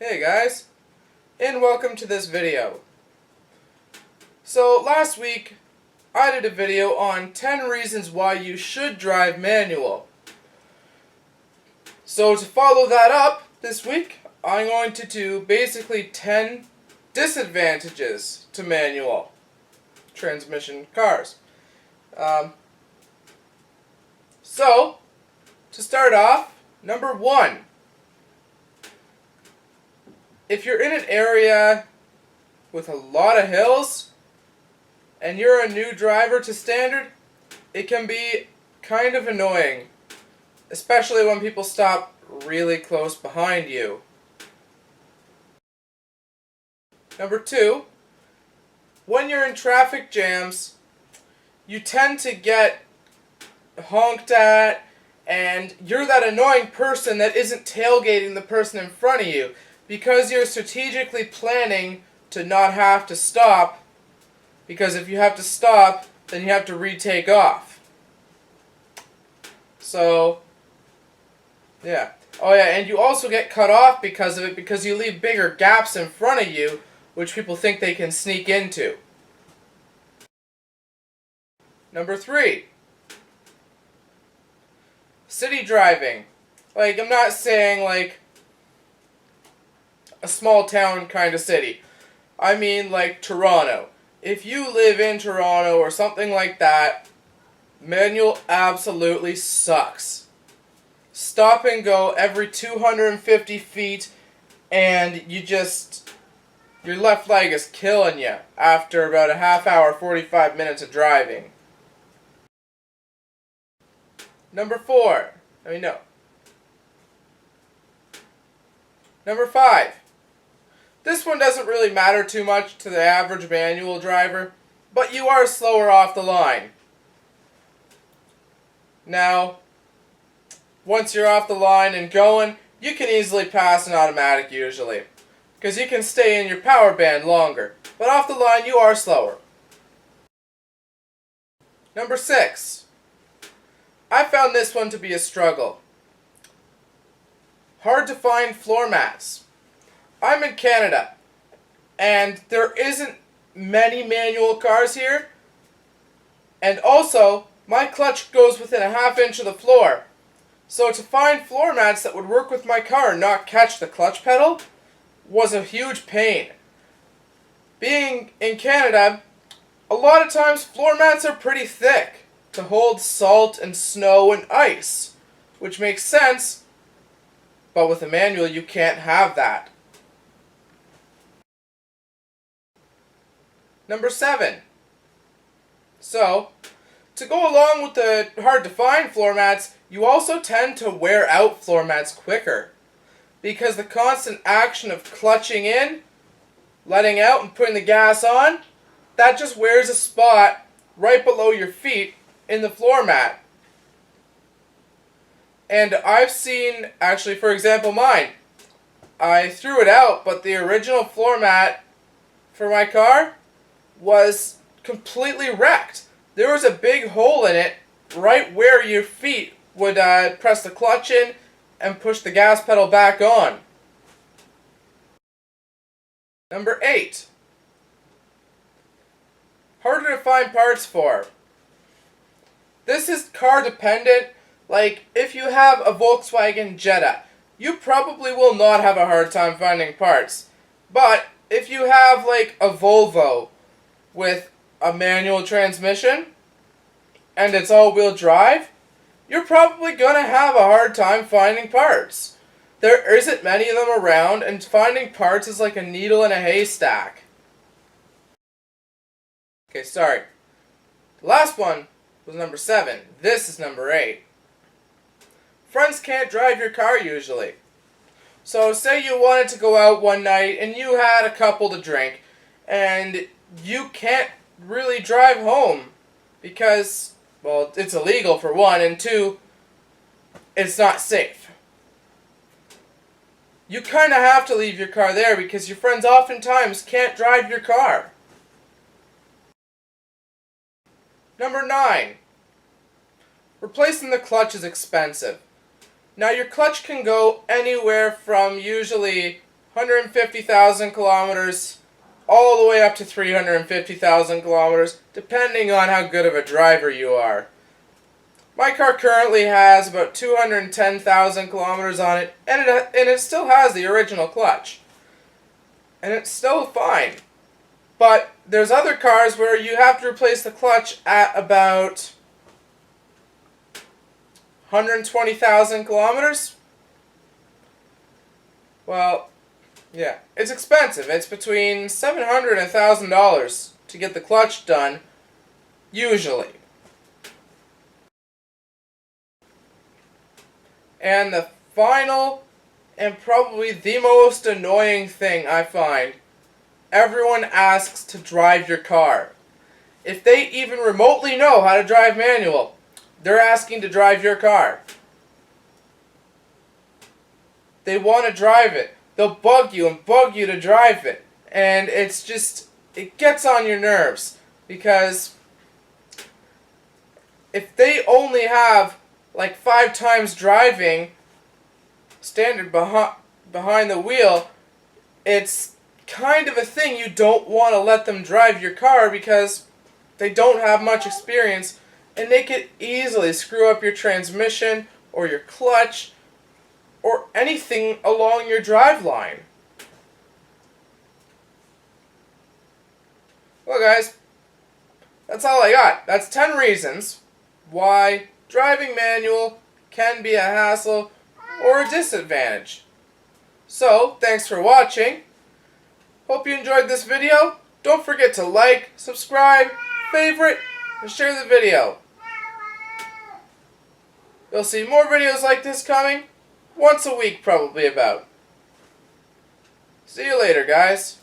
Hey guys, and welcome to this video. So last week I did a video on 10 reasons why you should drive manual. So to follow that up this week, I'm going to do basically 10 disadvantages to manual transmission cars. So to start off, number 1. If you're in an area with a lot of hills and you're a new driver to standard, it can be kind of annoying, especially when people stop really close behind you. Number 2, when you're in traffic jams, you tend to get honked at, and you're that annoying person that isn't tailgating the person in front of you because you're strategically planning to not have to stop, because if you have to stop, then you have to retake off. So, yeah. Oh yeah, and you also get cut off because of it, because you leave bigger gaps in front of you, which people think they can sneak into. Number 3. City driving. I'm not saying a small town kind of city. I mean like Toronto. If you live in Toronto or something like that, manual absolutely sucks. Stop and go every 250 feet and your left leg is killing you after about a half hour, 45 minutes of driving. Number 5. This one doesn't really matter too much to the average manual driver, but you are slower off the line. Now, once you're off the line and going, you can easily pass an automatic usually, because you can stay in your power band longer, but off the line you are slower. Number 6. I found this one to be a struggle. Hard to find floor mats. I'm in Canada, and there isn't many manual cars here, and also my clutch goes within a half inch of the floor. So to find floor mats that would work with my car and not catch the clutch pedal was a huge pain. Being in Canada, a lot of times floor mats are pretty thick to hold salt and snow and ice, which makes sense, but with a manual you can't have that. Number 7. So, to go along with the hard to find floor mats, you also tend to wear out floor mats quicker, because the constant action of clutching in, letting out, and putting the gas on, that just wears a spot right below your feet in the floor mat. And I've seen, actually, for example, mine. I threw it out, but the original floor mat for my car was completely wrecked. There was a big hole in it right where your feet would press the clutch in and push the gas pedal back on. Number 8. Harder to find parts for. This is car dependent. If you have a Volkswagen Jetta, you probably will not have a hard time finding parts. But if you have a Volvo with a manual transmission and it's all-wheel drive, you're probably going to have a hard time finding parts. There isn't many of them around, and finding parts is like a needle in a haystack. Okay, sorry. The last one was number 7. This is number 8. Friends can't drive your car usually. So say you wanted to go out one night and you had a couple to drink, and you can't really drive home because, well, it's illegal for one, and 2, it's not safe. You kind of have to leave your car there because your friends oftentimes can't drive your car. Number 9. Replacing the clutch is expensive. Now your clutch can go anywhere from usually 150,000 kilometers, all the way up to 350,000 kilometers, depending on how good of a driver you are. My car currently has about 210,000 kilometers on it, and it still has the original clutch. And it's still fine. But there's other cars where you have to replace the clutch at about 120,000 kilometers. Well, yeah, it's expensive. It's between $700 and $1,000 to get the clutch done, usually. And the final, and probably the most annoying thing I find, everyone asks to drive your car. If they even remotely know how to drive manual, they're asking to drive your car. They want to drive it. They'll bug you and bug you to drive it. And it's just, it gets on your nerves. Because if they only have like 5 times driving standard behind the wheel, it's kind of a thing you don't want to let them drive your car because they don't have much experience and they could easily screw up your transmission or your clutch or anything along your drive line. Well guys, that's all I got. That's 10 reasons why driving manual can be a hassle or a disadvantage. So, thanks for watching. Hope you enjoyed this video. Don't forget to like, subscribe, favorite, and share the video. You'll see more videos like this coming once a week, probably about. See you later, guys.